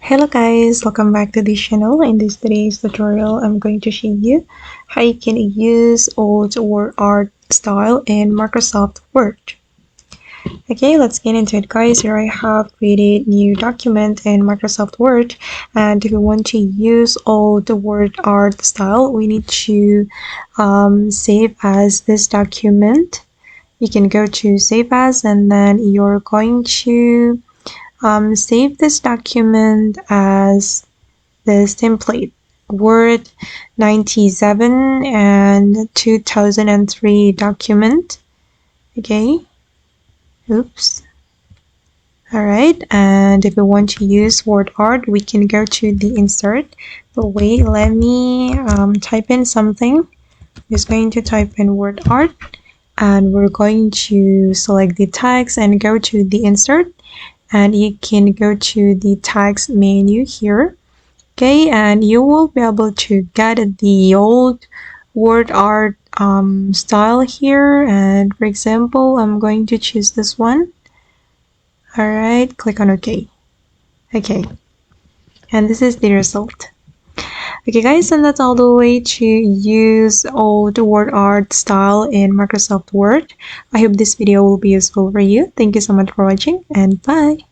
Hello guys, welcome back to this channel. In this today's tutorial, I'm going to show you how you can use old WordArt style in Microsoft Word. Okay, let's get into it guys. Here I have created new document in Microsoft Word, and if you want to use old WordArt style, we need to save as this document. You can go to save as, and then you're going to save this document as this template Word 97 and 2003 document. Okay, oops. Alright, and if we want to use WordArt, we can go to the insert. But wait, let me type in something. I'm just going to type in WordArt, and we're going to select the tags and go to the insert. And you can go to the tags menu here. Okay, and you will be able to get the old WordArt style here. And for example, I'm going to choose this one. Alright, click on OK. Okay, and this is the result. Okay guys, and that's all the way to use old WordArt style in Microsoft Word. I hope this video will be useful for you. Thank you so much for watching, and bye.